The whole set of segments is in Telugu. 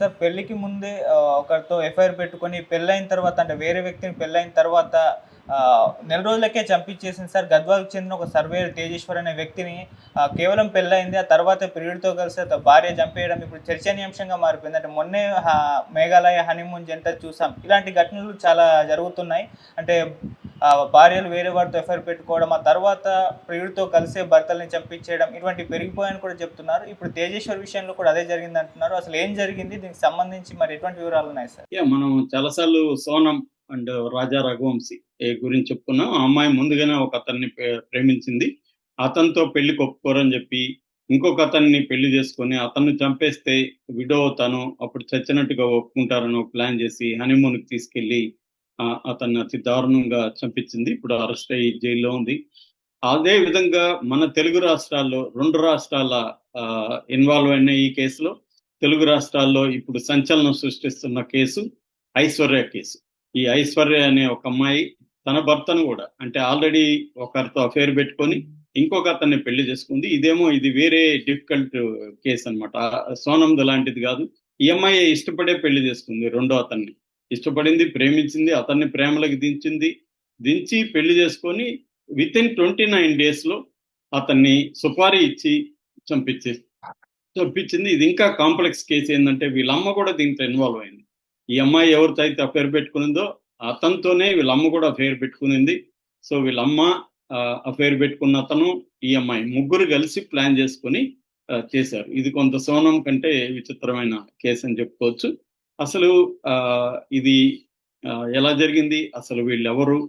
సార్ పెళ్ళికి ముందే ఒకరితో ఎఫ్ఐఆర్ పెట్టుకొని పెళ్ళైన తర్వాత అంటే వేరే వ్యక్తిని పెళ్ళైన తర్వాత నెల రోజులకే చంపించేసింది సార్. గద్వాలకు చెందిన ఒక సర్వేయర్ తేజేశ్వర్ అనే వ్యక్తిని కేవలం పెళ్ళయింది. ఆ తర్వాత ప్రియుడితో కలిసి భార్య చంపేయడం ఇప్పుడు చర్చనీయాంశంగా మారిపోయింది. అంటే మొన్నే మేఘాలయ హనీమూన్ జంట చూసాం. ఇలాంటి ఘటనలు చాలా జరుగుతున్నాయి. అంటే భార్యలు వేరే వారితో ఎఫ్ఐఆర్ పెట్టుకోవడం, ఆ తర్వాత ప్రియుడితో కలిసే భర్తల్ని చంపించేయడం ఇటువంటివి పెరిగిపోయాయని కూడా చెప్తున్నారు. ఇప్పుడు తేజేశ్వర్ విషయంలో కూడా అదే జరిగింది అంటున్నారు. అసలు ఏం జరిగింది? దీనికి సంబంధించి మరి ఎటువంటి వివరాలు ఉన్నాయి సార్? మనం చాలాసార్లు సోనం అండ్ రాజా రఘువంశీ గురించి చెప్పుకున్నాం. ఆ అమ్మాయి ముందుగానే ఒక అతన్ని ప్రేమించింది. అతనితో పెళ్లి ఒప్పుకోరని చెప్పి ఇంకొక అతన్ని పెళ్లి చేసుకొని అతన్ని చంపేస్తే విడో అవుతాను, అప్పుడు చచ్చినట్టుగా ఒప్పుకుంటారని ఒక ప్లాన్ చేసి హనీమూన్కి తీసుకెళ్లి అతన్ని అతి దారుణంగా చంపించింది. ఇప్పుడు అరెస్ట్ అయ్యి జైల్లో ఉంది. అదే విధంగా మన తెలుగు రాష్ట్రాల్లో 2 రాష్ట్రాల ఇన్వాల్వ్ అయిన ఈ కేసులో తెలుగు రాష్ట్రాల్లో ఇప్పుడు సంచలనం సృష్టిస్తున్న కేసు ఐశ్వర్య కేసు. ఈ ఐశ్వర్య అనే ఒక అమ్మాయి తన భర్తను కూడా అంటే ఆల్రెడీ ఒకరితో అఫేర్ పెట్టుకొని ఇంకొక అతన్ని పెళ్లి చేసుకుంది. ఇది వేరే డిఫికల్ట్ కేసు అనమాట. సోనంద్ లాంటిది కాదు. ఈ అమ్మాయి ఇష్టపడే పెళ్లి చేసుకుంది. రెండో అతన్ని ఇష్టపడింది, ప్రేమించింది, అతన్ని ప్రేమలకు దించి పెళ్లి చేసుకొని విత్ ఇన్ 29 days లో అతన్ని సుపారీ ఇచ్చి చంపించింది. ఇది ఇంకా కాంప్లెక్స్ కేసు. ఏంటంటే వీళ్ళమ్మ కూడా దీంట్లో ఇన్వాల్వ్ అయింది. ఈ అమ్మాయి ఎవరితో అయితే అఫేర్ పెట్టుకునిందో అతనితోనే వీళ్ళమ్మ కూడా అఫేర్ పెట్టుకునింది. సో వీళ్ళమ్మ అఫేర్ పెట్టుకున్న అతను, ఈ అమ్మాయి ముగ్గురు కలిసి ప్లాన్ చేసుకుని చేశారు. ఇది కొంత సోనం కంటే విచిత్రమైన కేసు అని చెప్పుకోవచ్చు. అసలు ఇది ఎలా జరిగింది, అసలు వీళ్ళెవరు,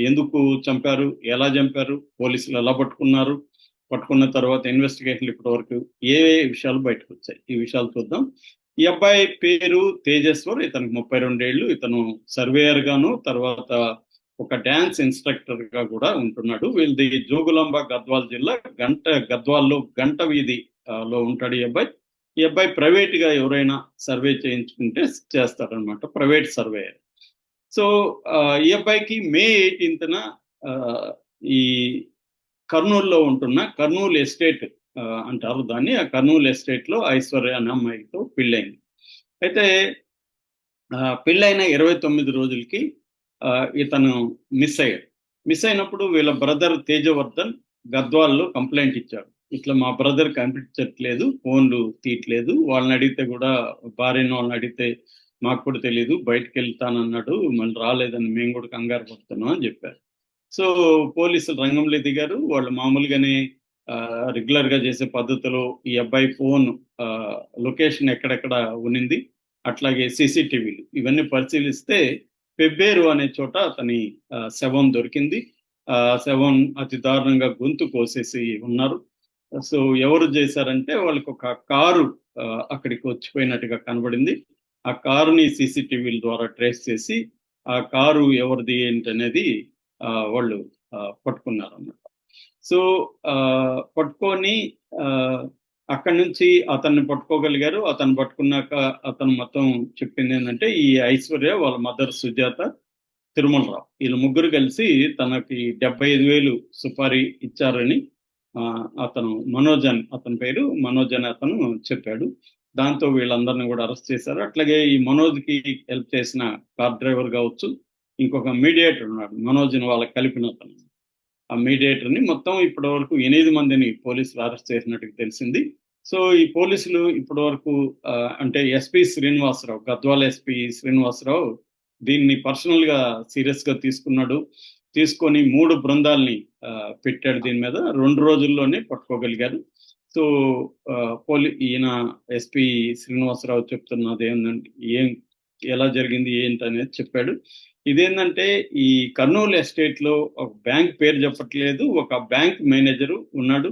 ఎందుకు చంపారు, ఎలా చంపారు, పోలీసులు ఎలా పట్టుకున్న తర్వాత ఇన్వెస్టిగేషన్లు ఇప్పటి వరకు ఏ విషయాలు బయటకు వచ్చాయి, ఈ విషయాలు చూద్దాం. ఈ అబ్బాయి పేరు తేజేశ్వర్. ఇతనికి 32 ఏళ్ళు. ఇతను సర్వేయర్ గాను తర్వాత ఒక డాన్స్ ఇన్స్ట్రక్టర్ గా కూడా ఉంటున్నాడు. వీళ్ళది జోగులాంబ గద్వాల్ జిల్లా గద్వాల్లో గంట వీధి లో ఉంటాడు ఈ అబ్బాయి ప్రైవేట్ గా ఎవరైనా సర్వే చేయించుకుంటే చేస్తారనమాట, ప్రైవేట్ సర్వేయర్. సో ఈ అబ్బాయికి May 18న ఈ కర్నూలులో ఉంటున్న కర్నూలు ఎస్టేట్ అంటారు దాన్ని, ఆ కర్నూలు ఎస్టేట్ లో ఐశ్వర్య అనే అమ్మాయితో పెళ్ళైంది. అయితే పెళ్ళైన 29 రోజులకి ఇతను మిస్ అయినప్పుడు వీళ్ళ బ్రదర్ తేజవర్ధన్ గద్వాల్లో కంప్లైంట్ ఇచ్చాడు. ఇట్లా మా బ్రదర్ కనిపించట్లేదు, ఫోన్లు తీయట్లేదు, వాళ్ళని అడిగితే కూడా వాళ్ళని అడిగితే మాకు కూడా తెలియదు, బయటకు వెళ్తానన్నాడు, మళ్ళీ రాలేదని మేము కూడా కంగారు పడుతున్నాం అని చెప్పారు. సో పోలీసులు రంగంలో దిగారు. వాళ్ళు మామూలుగానే రెగ్యులర్ గా చేసే పద్ధతిలో ఈ అబ్బాయి ఫోన్ లొకేషన్ ఎక్కడెక్కడ ఉనింది, అట్లాగే సీసీటీవీలు ఇవన్నీ పరిశీలిస్తే పెబ్బేరు అనే చోట అతని శవం దొరికింది. శవం అతి దారుణంగా గొంతు కోసేసి ఉన్నారు. సో ఎవరు చేశారంటే వాళ్ళకి ఒక కారు అక్కడికి వచ్చిపోయినట్టుగా కనబడింది. ఆ కారుని సీసీటీవీల ద్వారా ట్రేస్ చేసి ఆ కారు ఎవరిది ఏంటనేది వాళ్ళు పట్టుకున్నారు అన్నమాట. సో పట్టుకొని అక్కడి నుంచి అతన్ని పట్టుకోగలిగారు. అతను పట్టుకున్నాక అతను మొత్తం చెప్పింది ఏంటంటే ఈ ఐశ్వర్య, వాళ్ళ మదర్ సుజాత, తిరుమలరావు వీళ్ళు ముగ్గురు కలిసి తనకి 75,000 సుపారీ ఇచ్చారని అతను అతని పేరు మనోజ్ అని అతను చెప్పాడు. దాంతో వీళ్ళందరినీ కూడా అరెస్ట్ చేశారు. అట్లాగే ఈ మనోజ్కి హెల్ప్ చేసిన కార్ డ్రైవర్ కావచ్చు, ఇంకొక మీడియేటర్ ఉన్నాడు మనోజ్ని వాళ్ళకి కలిపిన అతను. ఆ మీడియేటర్ని మొత్తం ఇప్పటి వరకు 8 మందిని పోలీసులు అరెస్ట్ చేసినట్టుగా తెలిసింది. సో ఈ పోలీసులు ఇప్పటి వరకు అంటే ఎస్పీ శ్రీనివాసరావు, గద్వాల ఎస్పీ శ్రీనివాసరావు దీన్ని పర్సనల్ గా సీరియస్ గా తీసుకొని 3 బృందాల్ని పెట్టాడు. దీని మీద 2 రోజుల్లోనే పట్టుకోగలిగారు. సో ఈయన ఎస్పీ శ్రీనివాసరావు చెప్తున్నది ఏంటంటే ఎలా జరిగింది ఏంటనేది చెప్పాడు. ఇదేంటంటే ఈ కర్నూలు ఎస్టేట్ లో ఒక బ్యాంక్ పేరు చెప్పట్లేదు, ఒక బ్యాంక్ మేనేజరు ఉన్నాడు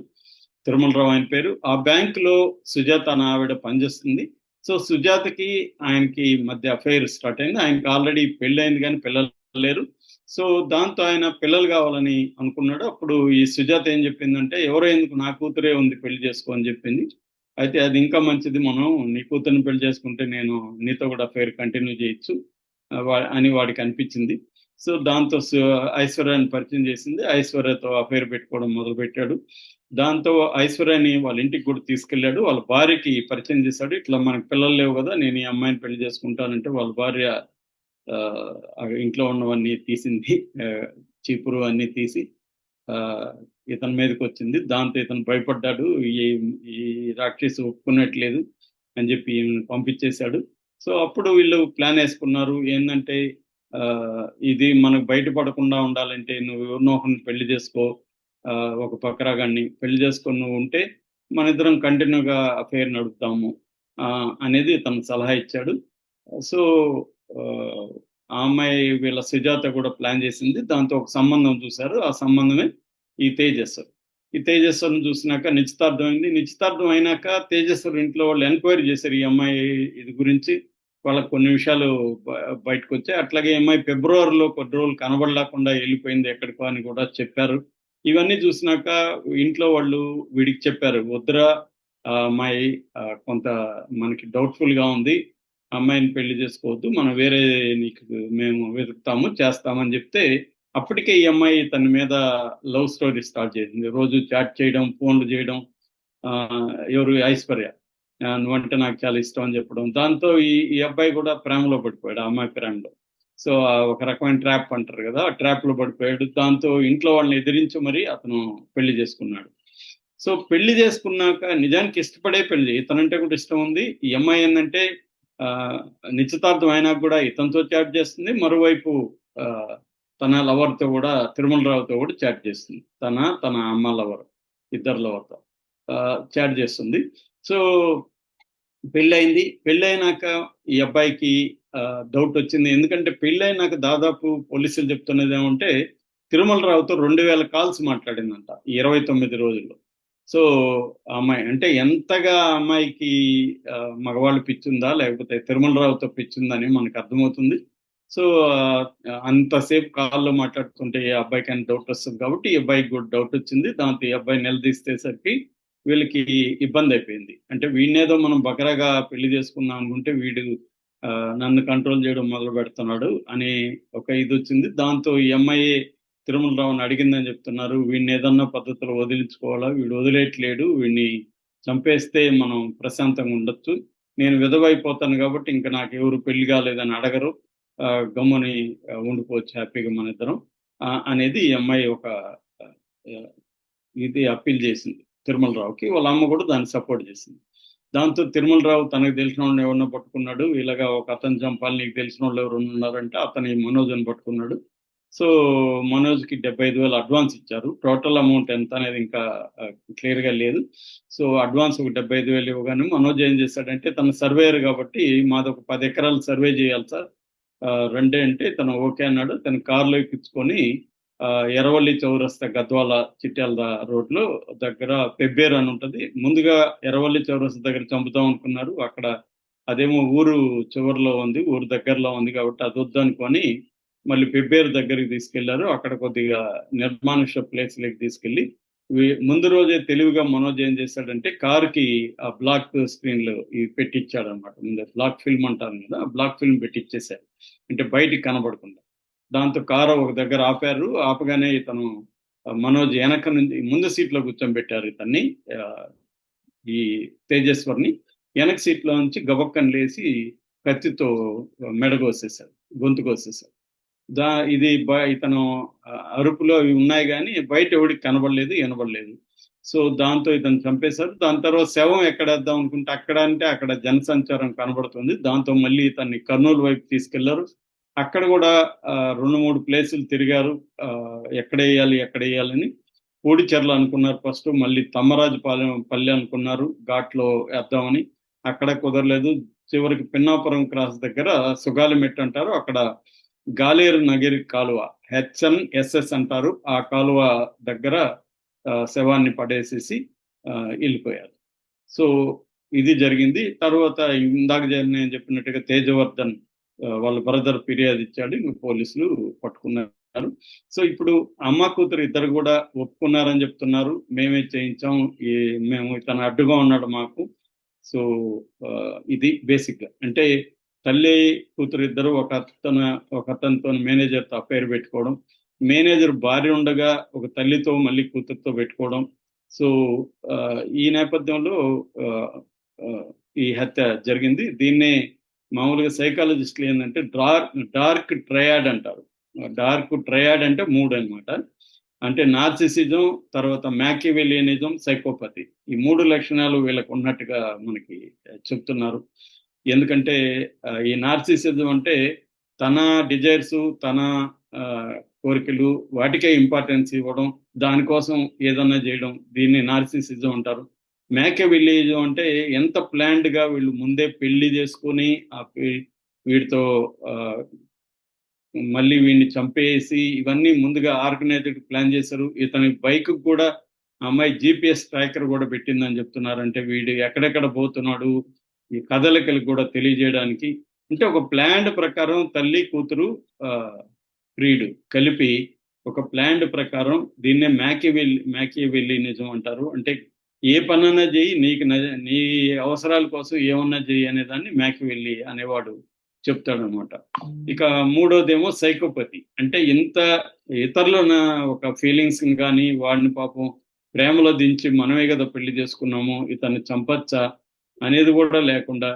తిరుమలరావు ఆయన పేరు. ఆ బ్యాంక్ లో సుజాత అనే ఆవిడ పనిచేస్తుంది. సో సుజాతకి ఆయనకి మధ్య అఫైర్ స్టార్ట్ అయింది. ఆయనకి ఆల్రెడీ పెళ్ళైంది కానీ పిల్లలు లేరు. సో దాంతో ఆయన పిల్లలు కావాలని అనుకున్నాడు. అప్పుడు ఈ సుజాత ఏం చెప్పిందంటే ఎవరో ఎందుకు, నా కూతురే ఉంది, పెళ్లి చేసుకో అని చెప్పింది. అయితే అది ఇంకా మంచిది, మనం నీ కూతుర్ని పెళ్లి చేసుకుంటే నేను నీతో కూడా అఫైర్ కంటిన్యూ చేయొచ్చు అని వాడికి అనిపించింది. సో దాంతో ఐశ్వర్యాన్ని పరిచయం చేసింది. ఐశ్వర్యతో అఫైర్ పెట్టుకోవడం మొదలు పెట్టాడు. దాంతో ఐశ్వర్యని వాళ్ళ ఇంటికి కూడా తీసుకెళ్ళాడు. వాళ్ళ భార్యకి పరిచయం చేశాడు. ఇట్లా మనకు పిల్లలు లేవు కదా, నేను ఈ అమ్మాయిని పెళ్లి చేసుకుంటానంటే వాళ్ళ భార్య ఇంట్లో ఉన్నవన్నీ తీసింది. చీపురు అన్నీ తీసి ఆహ్, ఇతని మీదకొచ్చింది. దాంతో ఇతను భయపడ్డాడు. ఈ ఈ రాక్షసి ఒప్పుకున్నట్లేదు అని చెప్పి ఈమెను పంపించేశాడు. సో, అప్పుడు వీళ్ళు ప్లాన్ యేసుకున్నారు. ఏందంటే ఇది మనకు బయట పడకుండా ఉండాలంటే నువ్వు ఎవరినో ఒకరిని పెళ్లి చేసుకో. ఒక బకరాగాడిని పెళ్లి చేసుకొని నువ్వుంటే మనిద్దరం కంటిన్యూగా అఫెయిర్ నడుపుతాము అనేది తను సలహా ఇచ్చాడు. సో, ఆహ్, ఆ అమ్మాయి వీళ్ళ సుజాత కూడా ప్లాన్ చేసింది. దాంతో ఒక సంబంధం చూసారు. ఆ సంబంధమే ఈ తేజస్. ఈ తేజస్‌ని చూసినాక నిశ్చితార్థం అయింది. నిశ్చితార్థం అయినాక తేజస్‌వరి ఇంట్లో వాళ్ళు ఎంక్వైరీ చేశారు ఈ అమ్మాయి ఇది గురించి. వాళ్ళకి కొన్ని విషయాలు బ బయటకొచ్చాయి. అట్లాగే ఈ అమ్మాయి ఫిబ్రవరిలో కొన్ని రోజులు కనబడలేకుండా ఎళ్ళిపోయింది ఎక్కడికో అని కూడా చెప్పారు. ఇవన్నీ చూసినాక ఇంట్లో వాళ్ళు వీడికి చెప్పారు. "వద్దురా ఆ అమ్మాయి కొంత మనకి డౌట్‌ఫుల్‌గా ఉంది. ఆ అమ్మాయిని పెళ్లి చేసుకోవద్దు. మనం వేరే నీకు మేము వెతుకుతాము, చేస్తామని" చెప్తే అప్పటికే ఈ అమ్మాయి తన మీద లవ్ స్టోరీ స్టార్ట్ చేసింది. రోజు చాట్ చేయడం, ఫోన్‌లు చేయడం. ఎవరు ఐశ్వర్య. నువ్వంటే నాకు చాలా ఇష్టం అని చెప్పడం. దాంతో ఈ ఈ అబ్బాయి కూడా ప్రేమలో పడిపోయాడు. ఆ అమ్మాయి ప్రేమలో. సో, ఒక రకమైన ట్రాప్ అంటారు గదా! ఆ ట్రాప్‌లో పడిపోయాడు. దాంతో ఇంట్లో వాళ్ళని ఎదిరించి మరి అతను పెళ్లి చేసుకున్నాడు. సో, పెళ్లి చేసుకున్నాక నిజానికి ఇష్టపడే పెళ్లి. ఇతనంటే కూడా ఇష్టం ఉంది. ఈ అమ్మాయి ఏందంటే ఆహ్, నిశ్చితార్థం అయినాక గూడా ఇతనితో చాట్ చేస్తుంది. మరోవైపు ఆహ్, తన లవర్‌తో గూడా తిరుమలరావుతో గూడా చాట్ చేస్తుంది. తన అమ్మ లవర్. ఇద్దరు లవర్‌తో చాట్ చేస్తుంది. సో, పెళ్లయింది. పెళ్లయినాక ఈ అబ్బాయికి డౌటొచ్చింది. ఎందుకంటే పెళ్లయినాక దాదాపు పోలీసులు చెప్తున్నదేమంటే, తిరుమలరావుతో 2000 కాల్స్ మాట్లాడిందంట ఈ 29 రోజుల్లో. సో, ఆ అమ్మాయి అంటే ఎంతగా ఆ అమ్మాయికి మగవాళ్ళు పిచ్చుందా? లేకపోతే తిరుమలరావుతో పిచ్చుందని మనకర్థమవుతుంది. సో, అంతసేపు కాల్‌లో మాట్లాడుతుంటే ఈ అబ్బాయికైనా డౌటొస్తది కాబట్టి, ఈ అబ్బాయికి కూడా డౌటొచ్చింది. దాంతో ఈ అబ్బాయి నిలదీసేసరికి వీళ్ళకి ఇబ్బందయిపోయింది. అంటే వీడినేదో మనం బకరాగా పెళ్లి చేసుకుందాం అనుకుంటే వీడు నన్ను కంట్రోల్ చేయడం మొదలుపెడుతున్నాడు అనే ఒక ఇదొచ్చింది. దాంతో ఈ అమ్మాయి తిరుమలరావుని అడిగిందని చెప్తున్నారు. వీడినేదన్నా పద్ధతిలో వదిలించుకోవాలా? వీడు వదిలేయట్లేడు. వీడిని చంపేస్తే మనం ప్రశాంతంగా ఉండొచ్చు. నేను విధవైపోతాను కాబట్టి ఇంక నాకెవరు పెళ్లి కాలేదని అడగరు. గమ్ముని ఉండిపోవచ్చు హ్యాపీగా మనిద్దరం అనేది ఈ అమ్మాయి ఒక ఆహ్, ఇది అప్పీల్ చేసింది తిరుమలరావుకి. వాళ్ళ అమ్మ కూడా దాన్ని సపోర్ట్ చేసింది. దాంతో తిరుమలరావు తనకు తెలిసినోడిని ఎవరినో పట్టుకున్నాడు. ఇలాగ ఒక అతన్ని చంపాలి నీకు తెలిసినోళ్ళు ఎవరైనా ఉన్నారంటే అతని మనోజ్‌ని పట్టుకున్నాడు. సో, మనోజ్‌కి 75,000 అడ్వాన్స్ ఇచ్చారు. టోటల్ అమౌంట్ ఎంత అనేది ఇంకా క్లియర్‌గా లేదు. సో, అడ్వాన్స్ ఒక 75,000 ఇవ్వగానే మనోజ్ ఏం చేశాడంటే తను సర్వేయర్ కాబట్టి మాదొక 10 ఎకరాలు సర్వే చేయాలి సార్. రండి అంటే తను ఓకే అన్నాడు. తను కార్‌లో ఎక్కించుకొని ఎర్రవల్లి చౌరస్తా గద్వాల చిట్యాల రోడ్‌లో దగ్గర పెబ్బేరు అని ఉంటది. ముందుగా ఎర్రవల్లి చౌరస్తా దగ్గర చంపుదాం అనుకున్నారు. అక్కడ అదేమో ఊరు చివరిలో ఉంది. ఊరు దగ్గరలో ఉంది కాబట్టి అదొద్దనుకోని మళ్ళీ పెబ్బేరు దగ్గరికి తీసుకెళ్లారు. అక్కడ కొద్దిగా నిర్మానుష్య ప్లేస్‌లోకి తీసుకెళ్ళి ముందు రోజే తెలివిగా మనోజ్ ఏం చేశాడంటే కార్‌కి ఆ బ్లాక్ స్క్రీన్‌లు ఇవి పెట్టిచ్చాడన్నమాట. ముందే బ్లాక్ ఫిల్మ్ అంటారు కదా! ఆ బ్లాక్ ఫిల్మ్ పెట్టిచ్చేసారు. అంటే బయటికి కనబడకుండా. దాంతో కారు ఒక దగ్గర ఆపారు. ఆపగానే ఇతను మనోజ్ ఎనక నుంచి ముందు సీట్‌లో కూర్చోబెట్టారు ఇతన్ని. ఆహ్, ఈ తేజేశ్వర్‌ని. ఎనక సీట్‌లో నుంచి గబక్కన లేసి కత్తితో మెడ కోసేసాడు. గొంతు కోసేసాడు. ఇది ఇతను అరుపులు అవి ఉన్నాయి గానీ బయట ఎవడికి కనబడలేదు, ఇనబడలేదు. సో, దాంతో ఇతన్ని చంపేశారు. దాని తర్వాత శవం ఎక్కడేద్దాం అనుకుంటే అక్కడ అంటే అక్కడ జనసంచారం కనబడుతుంది. దాంతో మళ్ళీ ఇతన్ని కర్నూలు వైపు తీసుకెళ్లారు. అక్కడ గూడా 2, 3 ప్లేసులు తిరిగారు. ఎక్కడెయ్యాలని. పూడిచెర్ల అనుకున్నారు ఫస్టు. మళ్ళీ పల్లె అనుకున్నారు. ఘాట్లో ఏద్దామని. అక్కడ కుదరలేదు. చివరికి పిన్నాపురం క్రాస్ దగ్గర సుగాలిమెట్టు అంటారు. అక్కడ గాలేరు నగిరి కాలువ హెచ్ఎన్ఎస్ఎస్ అంటారు. ఆ కాలువ దగ్గర శవాన్ని పడేసేసి ఎళ్ళిపోయారు. సో, ఇది జరిగింది. తర్వాత ఇందాక నేను చెప్పినట్టుగా తేజవర్ధన్ వాళ్ళ బ్రదర్ ఫిర్యాదిచ్చాడు. ఇంక పోలీసులు పట్టుకున్నారు. సో, ఇప్పుడు అమ్మ, కూతురు ఇద్దరు గూడా ఒప్పుకున్నారని చెప్తున్నారు. మేమే చేయించాం. మేము ఇతను అడ్డుగా ఉన్నాడు మాకు. సో, ఇది బేసిక్‌గా. అంటే తల్లి, కూతురు ఇద్దరు ఒకతనితోని మేనేజర్‌తో అఫైర్ పెట్టుకోవడం. మేనేజర్ భార్య ఉండగా ఒక తల్లితో మళ్ళీ కూతురుతో పెట్టుకోవడం. సో ఈ నేపథ్యంలో ఆ, ఆ, ఈ హత్య జరిగింది. దీన్నే మామూలుగా సైకాలజిస్టులు ఏంటంటే డార్క్ ట్రయాడ్ అంటారు. డార్క్ ట్రయాడ్ అంటే 3 అన్నమాట. అంటే నార్సిసిజం, తర్వాత మ్యాకివెలియనిజం, సైకోపతి. ఈ 3 లక్షణాలు వీళ్ళకి ఉన్నట్టుగా మనకి చెప్తున్నారు. ఎందుకంటే ఈ నార్సిసిజం అంటే తన డిజైర్స్, తన కోరికలు వాటికే ఇంపార్టెన్స్ ఇవ్వడం, దానికోసం ఏదన్నా చేయడం, దీన్ని నార్సిసిజం అంటారు. మ్యాకివెలియిజం అంటే ఎంత ప్లాన్డ్‌గా వీళ్ళు ముందే పెళ్లి చేసుకొని వీడితో ఆహ్, మళ్ళీ వీడిని చంపేసి ఇవన్నీ ముందుగా ఆర్గనైజ్డ్ ప్లాన్ చేశారు. ఇతని బైక్‌కి కూడా ఆ అమ్మాయి జీపీఎస్ ట్రాకర్ కూడా పెట్టిందని చెప్తున్నారు. అంటే వీడు ఎక్కడెక్కడ పోతున్నాడు, ఈ కదలికలు కూడా తెలియజేయడానికి. అంటే ఒక ప్లాన్డ్ ప్రకారం తల్లి, కూతురు ఆహ్, ప్రియుడు కలిపి ఒక ప్లాన్డ్ ప్రకారం దీన్నే మ్యాకియవెల్లినిజం అంటారు. అంటే ఏ పనన్నా చెయ్యి, నీ అవసరాల కోసం ఏమన్నా చెయ్యి అనేదాన్ని మ్యాకివెల్లి అనేవాడు చెప్తాడనమాట. ఇక మూడోదేమో సైకోపతి. అంటే ఇతరుల ఒక ఫీలింగ్స్‌ని గాని, వాడిని పాపం ప్రేమలో దించి మనమే గదా పెళ్లి చేసుకున్నాము, ఇతన్ని చంపొచ్చా అనేది గూడా లేకుండా,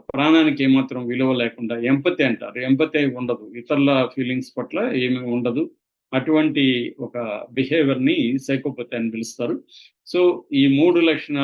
ప్రాణానికి ఏమాత్రం విలువ లేకుండా ఎంపతి అంటారు. ఎంపతి ఉండదు. ఇతరుల ఫీలింగ్స్ పట్ల ఏమి ఉండదు. అటువంటి ఒక బిహేవియర్‌ని సైకోపతి అని పిలుస్తారు. సో, ఈ 3 లక్షణాలు